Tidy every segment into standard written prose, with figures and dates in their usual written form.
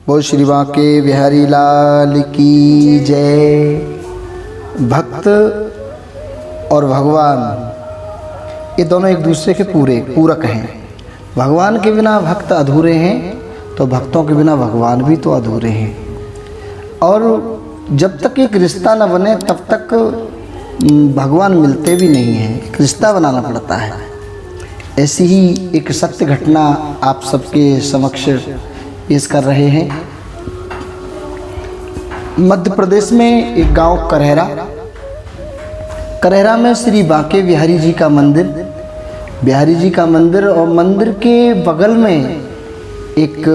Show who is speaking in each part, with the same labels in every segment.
Speaker 1: बोल श्री बांके बिहारी लाल की जय। भक्त और भगवान ये दोनों एक दूसरे के पूरक हैं। भगवान के बिना भक्त अधूरे हैं, तो भक्तों के बिना भगवान भी तो अधूरे हैं। और जब तक एक रिश्ता न बने तब तक भगवान मिलते भी नहीं हैं। एक रिश्ता बनाना पड़ता है। ऐसी ही एक सत्य घटना आप सबके समक्ष पेश कर रहे हैं। मध्य प्रदेश में एक गांव करहरा में श्री बांके बिहारी जी का मंदिर और मंदिर के बगल में एक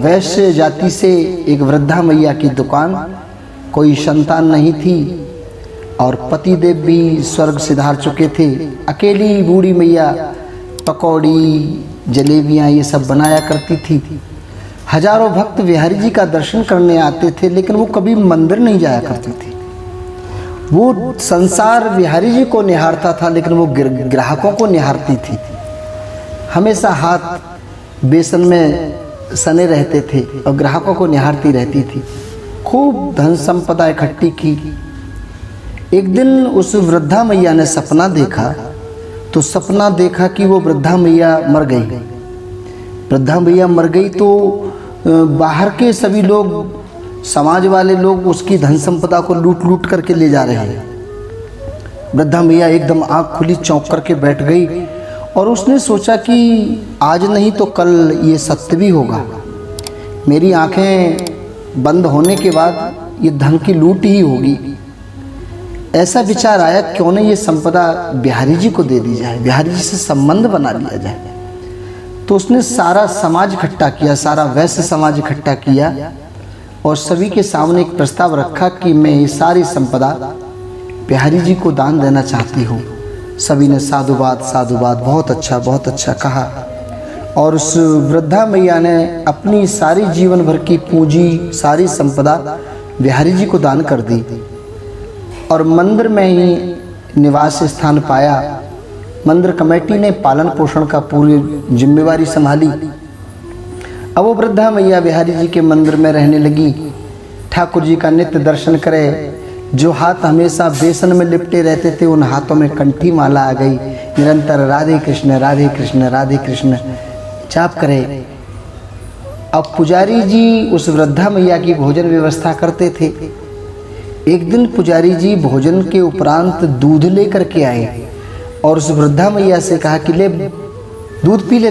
Speaker 1: वैश्य जाति से एक वृद्धा मैया की दुकान। कोई संतान नहीं थी और पति देव भी स्वर्ग सिधार चुके थे। अकेली बूढ़ी मैया पकौड़ी जलेबियाँ ये सब बनाया करती थी। हजारों भक्त बिहारी जी का दर्शन करने आते थे, लेकिन वो कभी मंदिर नहीं जाया करती थी। वो संसार बिहारी जी को निहारता था, लेकिन वो ग्राहकों को निहारती थी। हमेशा हाथ बेसन में सने रहते थे और ग्राहकों को निहारती रहती थी। खूब धन संपदा इकट्ठी की। एक दिन उस वृद्धा मैया ने सपना देखा, तो सपना देखा कि वो वृद्धा मैया मर गई। वृद्धा मैया मर गई तो बाहर के सभी लोग, समाज वाले लोग उसकी धन संपदा को लूट लूट करके ले जा रहे हैं। वृद्धा मैया एकदम आँख खुली चौंक करके बैठ गई और उसने सोचा कि आज नहीं तो कल ये सत्य भी होगा। मेरी आंखें बंद होने के बाद ये धन की लूट ही होगी। ऐसा विचार आया, क्यों न ये संपदा बिहारी जी को दे दी जाए, बिहारी जी से संबंध बना लिया जाए। तो उसने सारा समाज इकट्ठा किया, सारा वैश्य समाज इकट्ठा किया और सभी के सामने एक प्रस्ताव रखा कि मैं ये सारी संपदा बिहारी जी को दान देना चाहती हूँ। सभी ने साधुवाद बहुत अच्छा कहा। और उस वृद्धा मैया ने अपनी सारी जीवन भर की पूंजी, सारी संपदा बिहारी जी को दान कर दी और मंदिर में ही निवास स्थान पाया। मंदिर कमेटी ने पालन पोषण का पूरी जिम्मेवारी संभाली। अब वो वृद्धा मैया बिहारी जी के मंदिर में रहने लगी। ठाकुर जी का नित्य दर्शन करे। जो हाथ हमेशा बेसन में लिपटे रहते थे, उन हाथों में कंठी माला आ गई। निरंतर राधे कृष्ण राधे कृष्ण राधे कृष्ण जाप करे। अब पुजारी जी उस वृद्धा मैया की भोजन व्यवस्था करते थे। एक दिन पुजारी जी भोजन के उपरांत दूध लेकर के आए और उस वृद्धा मैया से कहा कि ले दूध पी ले।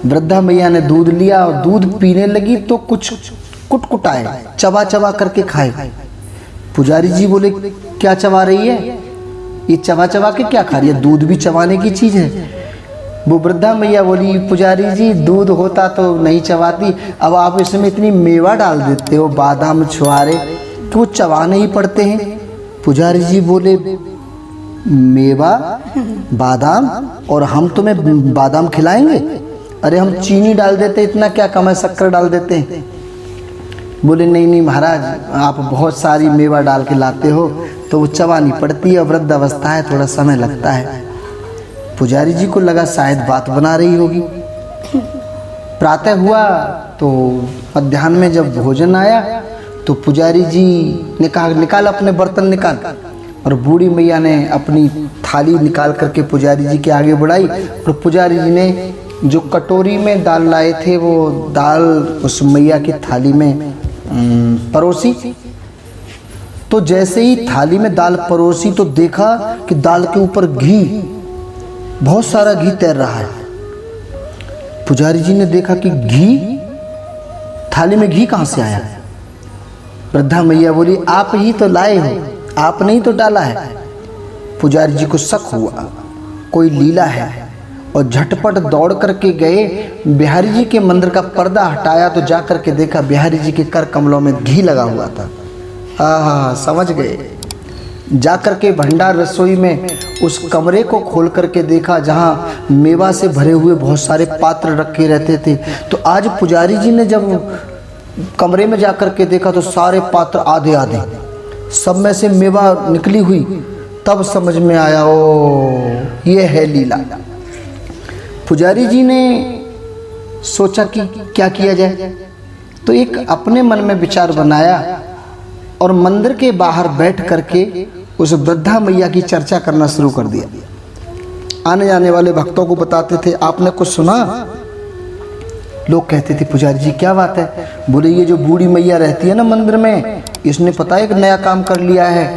Speaker 1: वृद्धा मैया ने दूध लिया और दूध पीने लगी तो कुछ कुटकुटाए, चबा करके खाए। पुजारी जी बोले, क्या चबा रही है? ये चबा के क्या खा रही है? दूध भी चबाने की चीज है। वो वृद्धा मैया बोली, पुजारी जी दूध होता तो नहीं चबाती, अब आप इसमें इतनी मेवा डाल देते हो, बादाम छुआरे, तो वो चबाने ही पड़ते हैं। पुजारी जी बोले, मेवा बादाम और हम तुम्हें बादाम खिलाएंगे? अरे हम चीनी डाल देते, इतना क्या कम है, शक्कर डाल देते हैं। बोले नहीं महाराज, आप बहुत सारी मेवा डाल के लाते हो तो वो चबानी पड़ती है, वृद्ध अवस्था है, थोड़ा समय लगता है। पुजारी जी को लगा शायद बात बना रही होगी। प्रातः हुआ तो मध्याह्न में जब भोजन आया तो पुजारी जी ने कहा, निकाल अपने बर्तन निकाल। और बूढ़ी मैया ने अपनी थाली निकाल करके पुजारी जी के आगे बढ़ाई और पुजारी जी ने जो कटोरी में दाल लाए थे वो दाल उस मैया की थाली में परोसी। तो जैसे ही थाली में दाल परोसी तो देखा कि दाल के ऊपर घी, बहुत सारा घी तैर रहा है। पुजारी जी ने देखा कि घी, थाली में घी कहाँ से आया? वृद्धा मैया बोली, आप ही तो लाए हो, आपने ही तो डाला है। पुजारी जी को शक हुआ कोई लीला है और झटपट दौड़ करके गए। बिहारी जी के मंदिर का पर्दा हटाया तो जा करके देखा बिहारी जी के कर कमलों में घी लगा हुआ था। हाँ, समझ गए। जा करके भंडार रसोई में उस कमरे को खोल करके देखा जहाँ मेवा से भरे हुए बहुत सारे पात्र रखे रहते थे। तो आज पुजारी जी ने जब कमरे में जा करके देखा तो सारे पात्र आधे सब में से मेवा निकली हुई। तब समझ में आया, ओ ये है लीला। पुजारी जी ने सोचा कि क्या किया जाए। तो एक अपने मन में विचार बनाया और मंदिर के बाहर बैठ करके उस वृद्धा मैया की चर्चा करना शुरू कर दिया। आने जाने वाले भक्तों को बताते थे, आपने कुछ सुना? लोग कहते थे, पुजारी जी क्या बात है? बोले, ये जो बूढ़ी मैया रहती है ना मंदिर में, इसने पता है एक नया काम कर लिया है।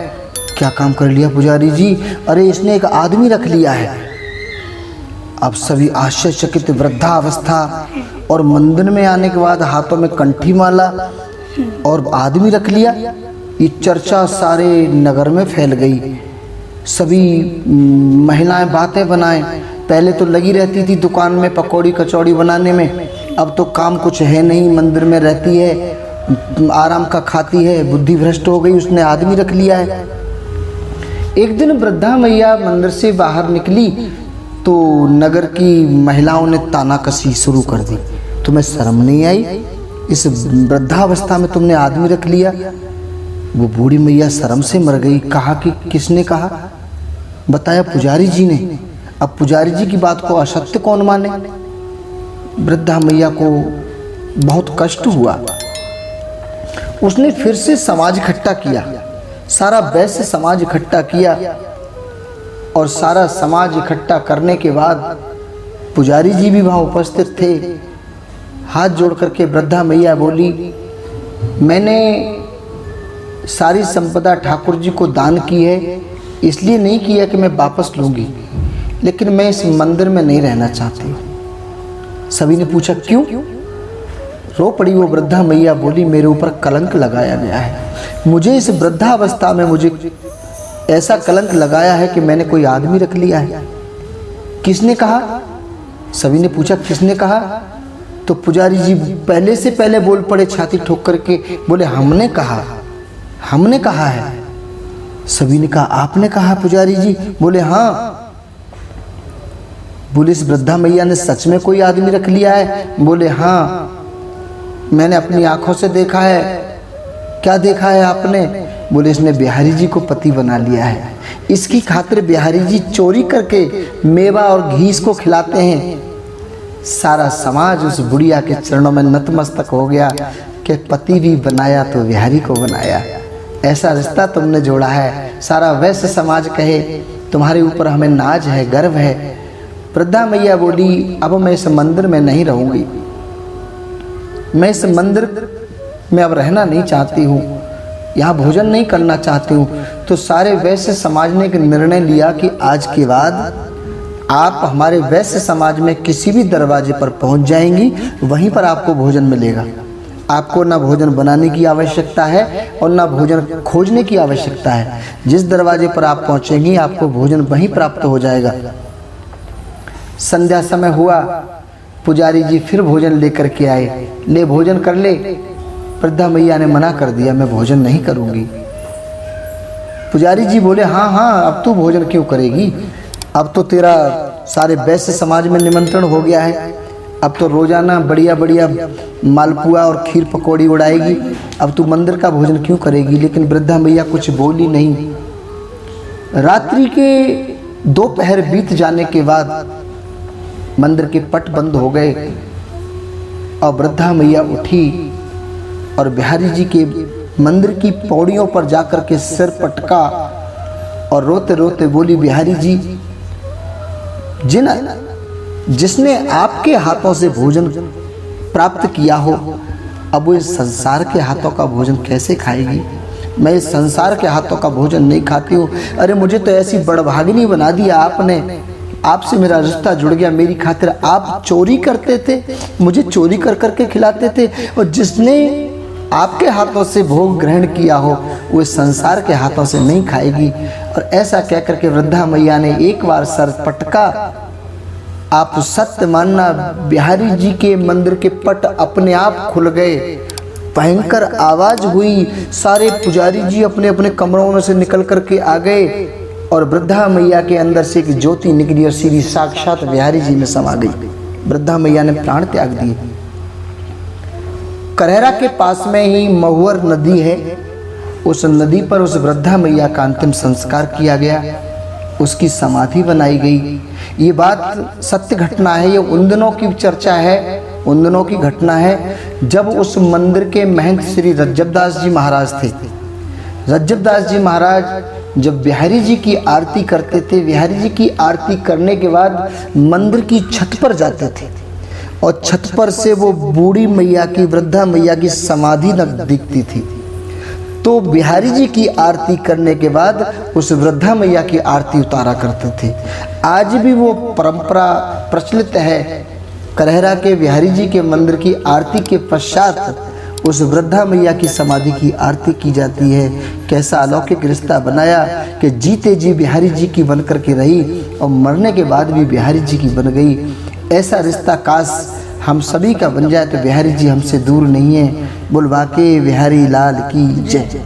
Speaker 1: क्या काम कर लिया पुजारी जी? अरे इसने एक आदमी रख लिया है। अब सभी आश्चर्यचकित, वृद्धावस्था और मंदिर में आने के बाद हाथों में कंठी माला और आदमी रख लिया। ये चर्चा सारे नगर में फैल गई। सभी महिलाएं बातें बनाएं। पहले तो लगी रहती थी दुकान में पकौड़ी कचौड़ी बनाने में, अब तो काम कुछ है नहीं, मंदिर में रहती है, आराम का खाती है, बुद्धि भ्रष्ट हो गई, उसने आदमी रख लिया है। एक दिन वृद्धा मैया मंदिर से बाहर निकली तो नगर की महिलाओं ने तानाकसी शुरू कर दी। तुम्हें शर्म नहीं आई? इस वृद्धावस्था में तुमने आदमी रख लिया। वो बूढ़ी मैया शर्म से मर गई। कहा कि किसने कहा? बताया पुजारी जी ने। अब पुजारी जी की बात को असत्य कौन माने? वृद्धा मैया को बहुत कष्ट हुआ। उसने फिर से समाज इकट्ठा किया, सारा वैश्य समाज इकट्ठा किया और सारा समाज इकट्ठा करने के बाद पुजारी जी भी वहाँ उपस्थित थे। हाथ जोड़ करके वृद्धा मैया बोली, मैंने सारी संपदा ठाकुर जी को दान की है, इसलिए नहीं किया कि मैं वापस लूँगी, लेकिन मैं इस मंदिर में नहीं रहना चाहती हूँ। सभी ने पूछा क्यों? रो पड़ी वो वृद्धा मैया, बोली मेरे ऊपर कलंक लगाया गया है। मुझे इस वृद्धावस्था में मुझे ऐसा कलंक लगाया है कि मैंने कोई आदमी रख लिया है। किसने कहा? सभी ने पूछा किसने कहा? तो पुजारी जी पहले से पहले बोल पड़े छाती ठोक करके, बोले हमने कहा, हमने कहा है। सभी ने कहा आपने कहा पुजारी जी? बोले हाँ। बोले इस वृद्धा मैया ने सच में कोई आदमी रख लिया है? बोले हाँ, मैंने अपनी आंखों से देखा है। क्या देखा है आपने? बोले इसने बिहारी जी को पति बना लिया है। इसकी खातिर बिहारी जी चोरी करके मेवा और घी इसको खिलाते हैं। सारा समाज उस बुढ़िया के चरणों में नतमस्तक हो गया कि पति भी बनाया तो बिहारी को बनाया, ऐसा रिश्ता तुमने जोड़ा है। सारा वैश्य समाज कहे तुम्हारे ऊपर हमें नाज है, गर्व है। वृद्धा मैया बोली अब मैं इस मंदिर में नहीं रहूंगी, मैं इस मंदिर में अब रहना नहीं चाहती हूँ, यहाँ भोजन नहीं करना चाहती हूँ। तो सारे वैश्य समाज ने एक निर्णय लिया कि आज के बाद आप हमारे वैश्य समाज में किसी भी दरवाजे पर पहुँच जाएंगी, वहीं पर आपको भोजन मिलेगा। आपको ना भोजन बनाने की आवश्यकता है और ना भोजन खोजने की आवश्यकता है। जिस दरवाजे पर आप पहुँचेंगी आपको भोजन वहीं प्राप्त हो जाएगा। संध्या समय हुआ, पुजारी जी फिर भोजन लेकर के आए। ले भोजन कर ले। वृद्धा मैया ने मना कर दिया, मैं भोजन नहीं करूंगी। पुजारी जी बोले हाँ हाँ, अब तू भोजन क्यों करेगी? अब तो तेरा सारे वैश्य समाज में निमंत्रण हो गया है, अब तो रोजाना बढ़िया बढ़िया मालपुआ और खीर पकौड़ी उड़ाएगी, अब तू मंदिर का भोजन क्यों करेगी? लेकिन वृद्धा मैया कुछ बोली नहीं। रात्रि के दोपहर बीत जाने के बाद मंदिर के पट बंद हो गए और वृद्धा मैया उठी और बिहारी जी के मंदिर की पौड़ियों पर जाकर के सिर पटका और रोते रोते बोली, बिहारी जी, जिसने आपके हाथों से भोजन प्राप्त किया हो, अब वो इस संसार के हाथों का भोजन कैसे खाएगी? मैं इस संसार के हाथों का भोजन नहीं खाती हूँ। अरे मुझे तो ऐसी बड़भागिनी बना दिया आपने, आपसे मेरा रिश्ता जुड़ गया। मेरी खातिर आप चोरी करते थे, मुझे चोरी कर करके खिलाते थे, और जिसने आपके हाथों से भोग ग्रहण किया हो वो इस संसार के हाथों से नहीं खाएगी। और ऐसा कह करके वृद्धा मैया ने एक बार सर पटका। आप सत्य मानना, बिहारी जी के मंदिर के पट अपने आप खुल गए, भयंकर आवाज हुई, सारे पुजारी जी अपने अपने कमरों में से निकल करके आ गए और वृद्धा मैया के अंदर से एक ज्योति निकली और सीधी साक्षात बिहारी जी में समा गई। वृद्धा मैया ने प्राण त्याग दिए। करहरा के पास में ही महुअर नदी है, उस नदी पर उस वृद्धा मैया का अंतिम संस्कार किया गया। उसकी समाधि बनाई गई। ये बात सत्य घटना है, ये उन दिनों की चर्चा है, उन दिनों की घटना है जब उस मंदिर के महंत श्री रज्जबदास जी महाराज थे। रज्जबदास जी महाराज जब बिहारी जी की आरती करते थे, बिहारी जी की आरती करने के बाद मंदिर की छत पर जाते थे और छत पर से वो बूढ़ी मैया की, वृद्धा मैया की समाधि न दिखती थी। तो बिहारी जी की आरती करने के बाद उस वृद्धा मैया की आरती उतारा करते थे। आज भी वो परंपरा प्रचलित है। करहरा के बिहारी जी के मंदिर की आरती के पश्चात उस वृद्धा मैया की समाधि की आरती की जाती है। कैसा अलौकिक रिश्ता बनाया कि जीते जी बिहारी जी की बन करके रही और मरने के बाद भी बिहारी जी की बन गई। ऐसा रिश्ता काश हम सभी का बन जाए तो बिहारी जी हमसे दूर नहीं है। बुलवा के बिहारी लाल की जय।